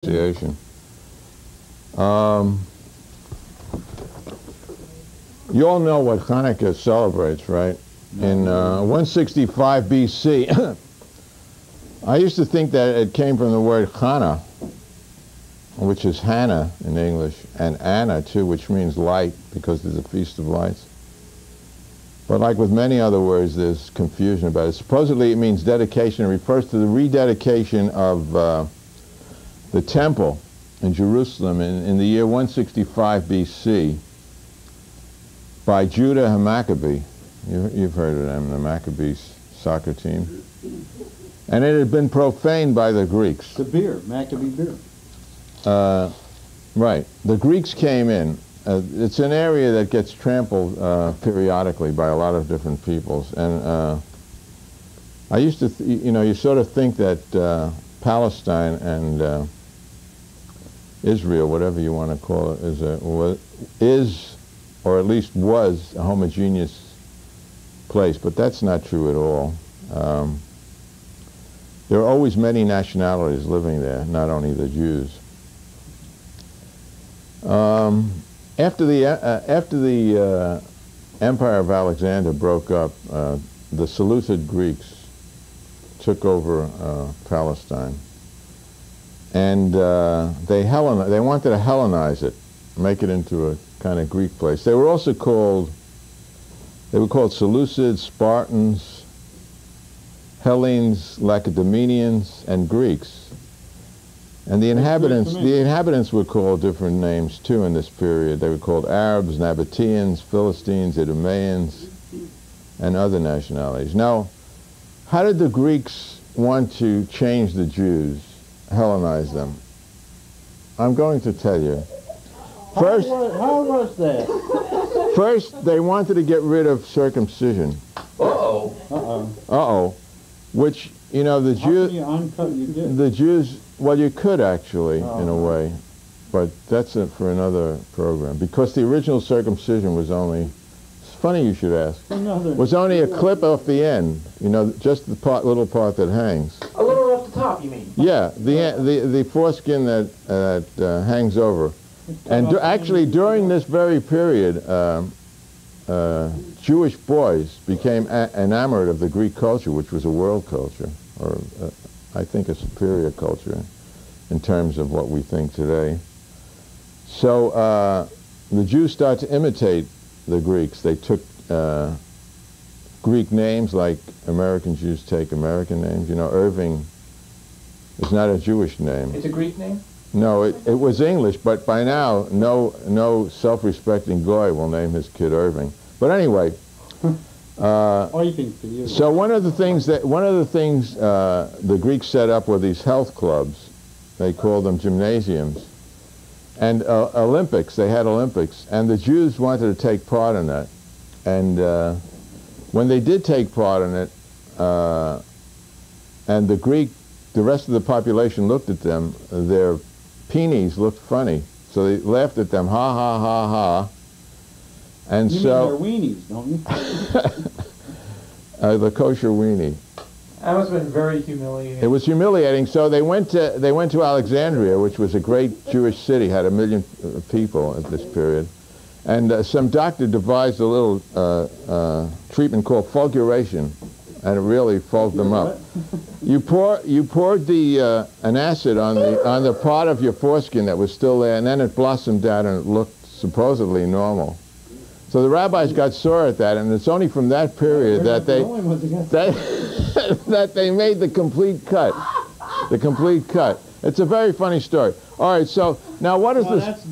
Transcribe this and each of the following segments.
Association. You all know what Hanukkah celebrates, right? In 165 BC, I used to think that it came from the word Chana, which is Hannah in English, and Anna too, which means light, because there's a Feast of Lights. But like with many other words, there's confusion about it. Supposedly it means dedication. It refers to the rededication of the temple in Jerusalem in the year 165 BC by Judah and Maccabee. You've heard of them, the Maccabees soccer team. And it had been profaned by the Greeks. The beer, Maccabee beer. Right. The Greeks came in. It's an area that gets trampled periodically by a lot of different peoples. And I used to, you sort of think that Palestine and Israel, whatever you want to call it, is or at least was a homogeneous place, but that's not true at all. There are always many nationalities living there, not only the Jews. After the Empire of Alexander broke up, the Seleucid Greeks took over Palestine. And they wanted to Hellenize it, make it into a kind of Greek place. They were also called Seleucids, Spartans, Hellenes, Lacedaemonians, and Greeks. And the inhabitants were called different names too in this period. They were called Arabs, Nabateans, Philistines, Idumeans, and other nationalities. Now, how did the Greeks want to change the Jews? Hellenize them? I'm going to tell you. First, how was that? First, they wanted to get rid of circumcision. Uh-oh. Uh-oh. Which, the Jews, well, you could actually, in a way, but that's it for another program. Because the original circumcision was only, it's funny you should ask, was only a clip off the end, just the little part that hangs. A little off the top, you mean? Yeah, the foreskin that hangs over. And actually, during this very period, Jewish boys became enamored of the Greek culture, which was a world culture, or I think a superior culture in terms of what we think today. So the Jews started to imitate the Greeks. They took Greek names like American Jews take American names. Irving is not a Jewish name. It's a Greek name? No, it was English, but by now, no self-respecting goy will name his kid Irving. But anyway, so one of the things the Greeks set up were these health clubs. They called them gymnasiums, and Olympics. They had Olympics, and the Jews wanted to take part in that. And when they did take part in it, and the rest of the population looked at them, their peenies looked funny, so they laughed at them, ha ha ha ha. And you so mean their weenies, don't you? the kosher weenie. That must have been very humiliating. It was humiliating. So they went to Alexandria, which was a great Jewish city, had 1 million people at this period, and some doctor devised a little treatment called fulguration, and it really fogged them up. You poured an acid on the part of your foreskin that was still there, and then it blossomed out and it looked supposedly normal. So the rabbis got sore at that, and it's only from that period that they made the complete cut. The complete cut. It's a very funny story. All right, so now what is this?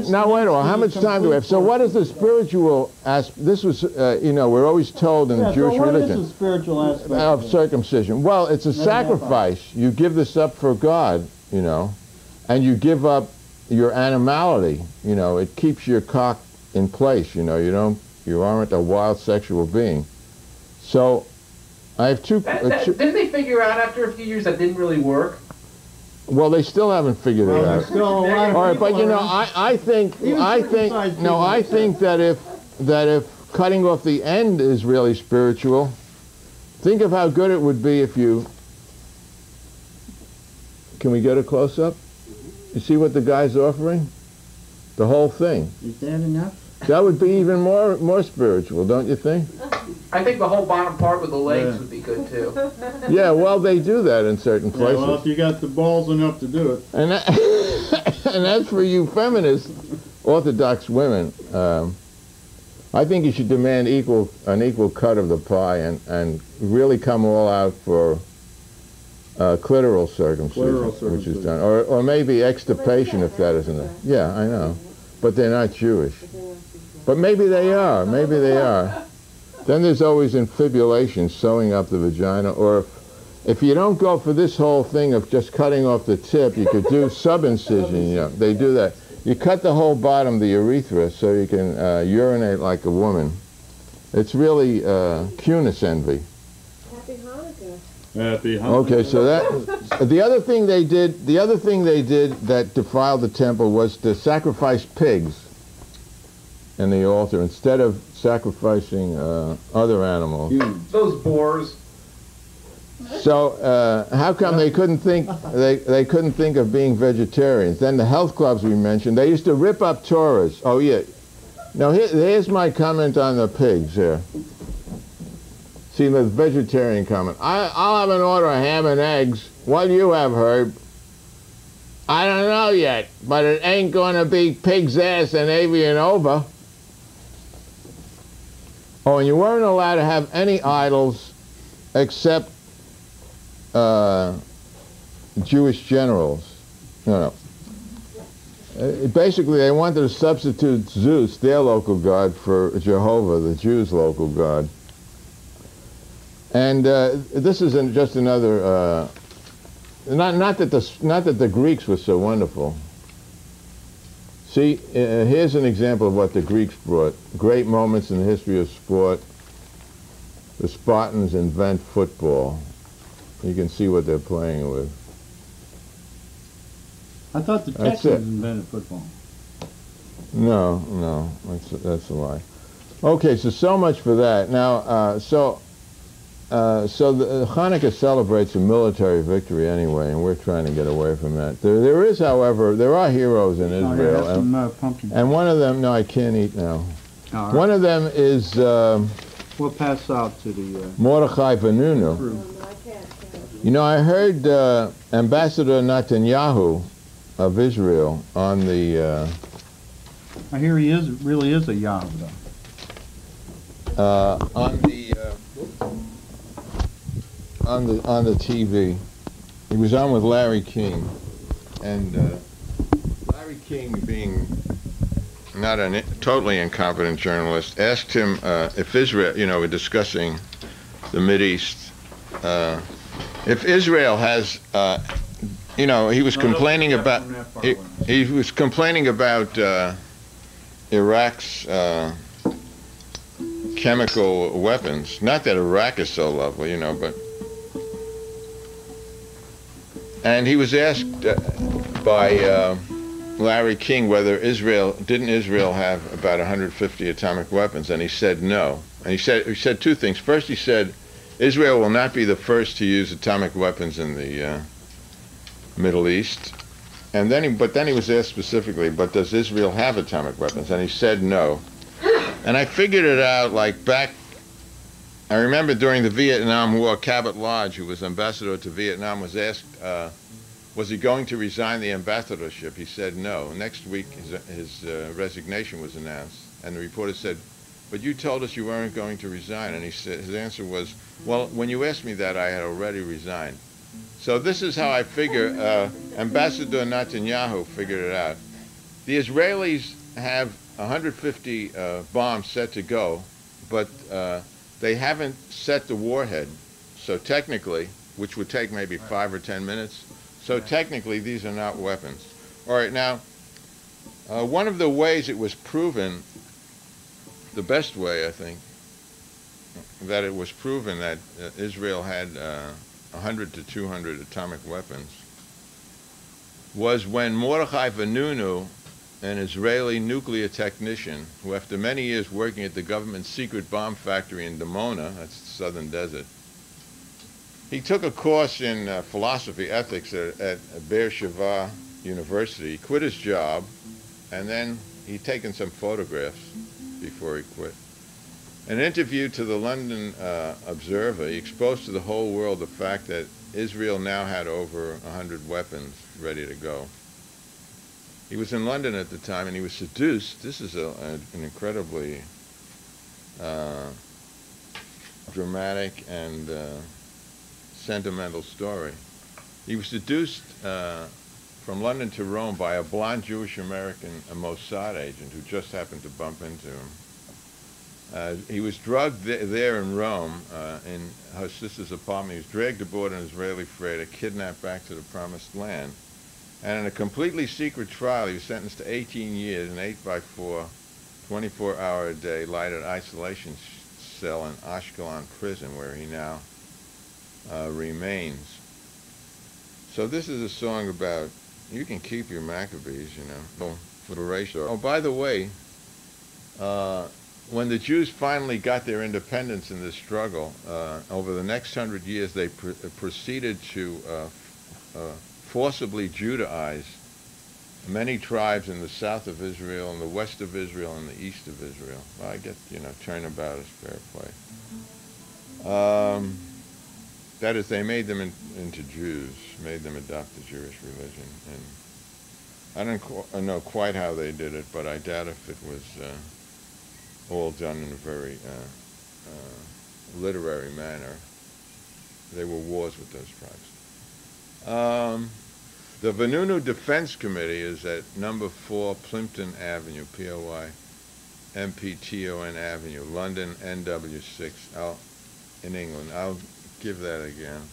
Now wait a while. How much time do we have? So what is the spiritual aspect? This was, we're always told in Jewish religion. What is the spiritual aspect of circumcision? Well, it's a sacrifice. You give this up for God, and you give up your animality. It keeps your cock in place. You aren't a wild sexual being. So I have two. Didn't they figure out after a few years that didn't really work? Well, they still haven't figured it out. Still a lot of all right, but I think that if cutting off the end is really spiritual, think of how good it would be if you. Can we get a close up? You see what the guy's offering? The whole thing. Is that enough? That would be even more spiritual, don't you think? I think the whole bottom part with the legs Yeah. would be good too. Yeah, well, they do that in certain Yeah, places. well, if you got the balls enough to do it. And that, and as for you feminist Orthodox women, I think you should demand an equal cut of the pie and really come all out for clitoral circumcision, which is done, or maybe extirpation if that isn't it. Yeah, I know, but they're not Jewish. But maybe they are. Maybe they are. Then there's always infibulation, sewing up the vagina, or if you don't go for this whole thing of just cutting off the tip, you could do sub-incision. You know, they do that. You cut the whole bottom, the urethra, so you can urinate like a woman. It's really Cunis envy. Happy Hanukkah. Happy Hanukkah. Okay, so that the other thing they did that defiled the temple was to sacrifice pigs in the altar instead of sacrificing other animals. Those boars. So how come they couldn't think of being vegetarians? Then the health clubs we mentioned, they used to rip up Torahs. Oh yeah. Now here's my comment on the pigs here. See the vegetarian comment. I'll have an order of ham and eggs. What do you have, Herb? I don't know yet, but it ain't gonna be pig's ass and avian ova. Oh, and you weren't allowed to have any idols except Jewish generals. No. Basically, they wanted to substitute Zeus, their local god, for Jehovah, the Jews' local god. And this is just another. Not that the Greeks were so wonderful. See, here's an example of what the Greeks brought. Great moments in the history of sport. The Spartans invent football. You can see what they're playing with. I thought the That's Texans it. invented football. No, that's a lie. Okay, so much for that. Now, so the Hanukkah celebrates a military victory anyway, and we're trying to get away from that. There is, however, there are heroes in Israel, Oh, yeah, that's some pumpkin. and one of them. No, I can't eat now. All right. One of them is We'll pass out to the Mordecai Vanunu. crew. No, I can't. You know, I heard Ambassador Netanyahu of Israel on the I hear he really is a Yahoo, though. on the TV. He was on with Larry King, and Larry King, being not a totally incompetent journalist, asked him if Israel, you know, we're discussing the Mideast, if Israel has, you know, he was complaining about he was complaining about Iraq's chemical weapons. Not that Iraq is so lovely, you know, but. And he was asked by Larry King whether didn't Israel have about 150 atomic weapons, and he said no. And he said two things. First, he said Israel will not be the first to use atomic weapons in the Middle East. And then he was asked specifically, but does Israel have atomic weapons? And he said no. And I figured it out like back. I remember during the Vietnam War, Cabot Lodge, who was ambassador to Vietnam, was asked, was he going to resign the ambassadorship? He said no. Next week, his resignation was announced, and the reporter said, but you told us you weren't going to resign. And he said, his answer was, well, when you asked me that, I had already resigned. So this is how I figure, Ambassador Netanyahu figured it out. The Israelis have 150 bombs set to go, but they haven't set the warhead. So technically, which would take maybe 5 or 10 minutes, so technically these are not weapons. All right, now, one of the ways it was proven, the best way I think, that it was proven that Israel had 100 to 200 atomic weapons was when Mordecai Vanunu, an Israeli nuclear technician who after many years working at the government's secret bomb factory in Dimona, that's the southern desert, he took a course in philosophy, ethics at Be'er Sheva university. He quit his job, and then he'd taken some photographs before he quit. In an interview to the London Observer, he exposed to the whole world the fact that Israel now had over 100 weapons ready to go. He was in London at the time, and he was seduced. This is an incredibly dramatic and sentimental story. He was seduced from London to Rome by a blonde Jewish American, a Mossad agent, who just happened to bump into him. He was drugged there in Rome, in her sister's apartment. He was dragged aboard an Israeli freighter, kidnapped back to the Promised Land. And in a completely secret trial, he was sentenced to 18 years, an 8x4, 24-hour-a-day lighted isolation cell in Ashkelon prison, where he now remains. So this is a song about, you can keep your Maccabees, you know, liberation. Oh, by the way, when the Jews finally got their independence in this struggle, over the next 100 years, they proceeded to forcibly Judaize many tribes in the south of Israel, and the west of Israel, and the east of Israel. Well, I get, you know, turnabout is fair play. That is, they made them into Jews, made them adopt the Jewish religion. And I don't know quite how they did it, but I doubt if it was all done in a very literary manner. They were wars with those tribes. The Vanunu Defense Committee is at number 4 Plimpton Avenue, P-L-Y-M-P-T-O-N Avenue, London, NW6, in England. I'll give that again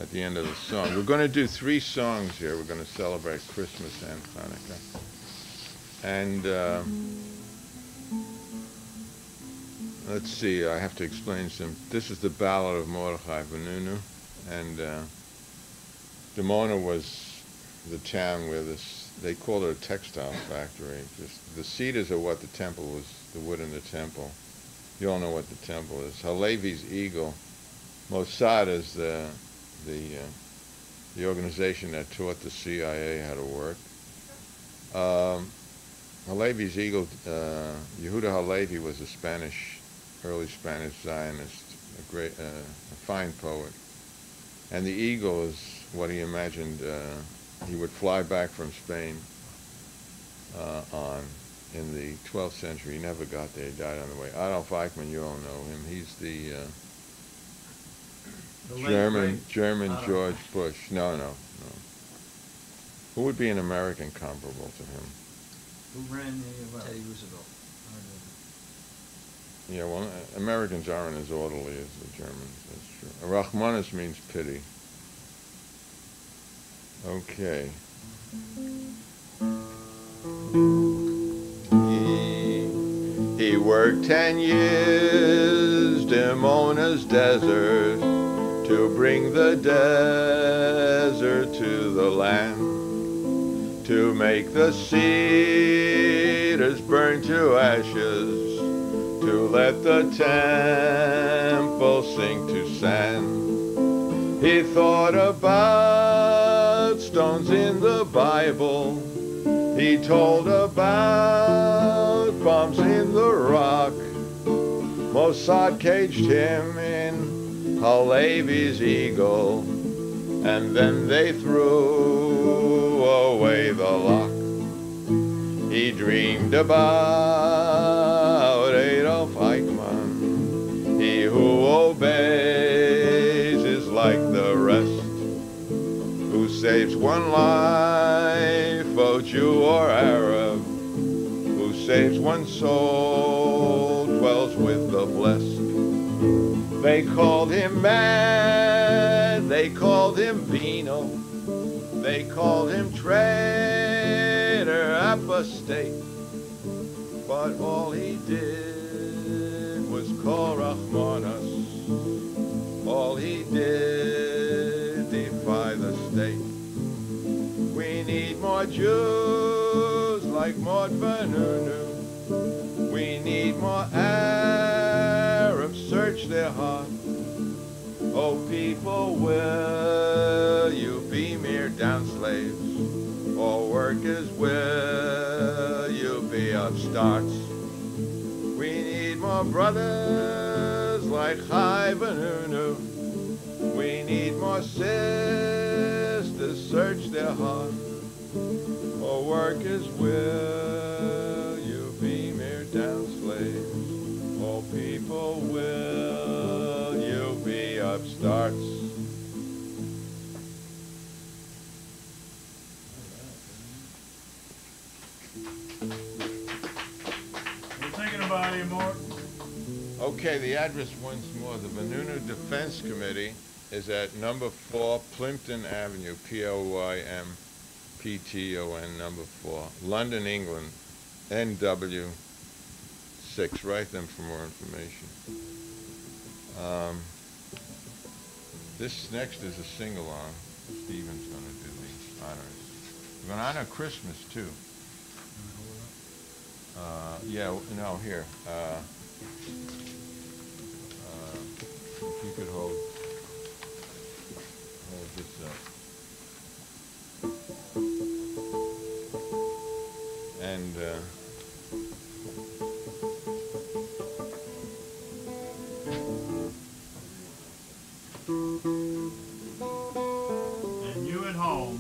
at the end of the song. We're going to do 3 songs here. We're going to celebrate Christmas and Hanukkah. And let's see, I have to explain some. This is the Ballad of Mordecai Vanunu, and Dimona was the town where they called it a textile factory. Just the cedars are what the temple was, the wood in the temple. You all know what the temple is. Halevi's eagle. Mossad is the organization that taught the CIA how to work. Halevi's eagle, Yehuda Halevi was a early Spanish Zionist, a fine poet. And the eagle is what he imagined he would fly back from Spain on in the 12th century. He never got there. He died on the way. Adolf Eichmann, you all know him. He's the German George Bush. No. Who would be an American comparable to him? Who ran the Teddy Roosevelt? Yeah, well, Americans aren't as orderly as the Germans. That's true. Rachmanis means pity. Okay. He worked 10 years, Dimona's desert, to bring the desert to the land, to make the cedars burn to ashes, to let the temple sink to sand. He thought about stones in the Bible. He told about bombs in the rock. Mossad caged him in Halevi's eagle, and then they threw away the lock. He dreamed about Adolf Eichmann. He who obeys is like the rest, who saves one life, oh Jew or Arab, who saves one soul, dwells with the blessed. They called him mad, they called him venal, they called him traitor, apostate, but all he did was call Rachmanis. All he did defy the state. We need more Jews like Mord Vanunu. We need more Arabs search their heart. Oh people, will you be mere down slaves? All workers, will you be upstarts? We need more brothers like Vanunu. We need more sisters search their heart. All workers, will you be mere down slaves? All people, will you be upstarts? We're thinking about you, Mort. Okay, the address once more. The Vanunu Defense Committee is at number 4 Plimpton Avenue, P-O-I-M-P-T-O-N, number 4, London, England, NW 6. Write them for more information. This next is a sing-along. Stephen's going to do the honors. We're going to honor Christmas, too. Yeah, no, here. If you could hold this up. And you at home.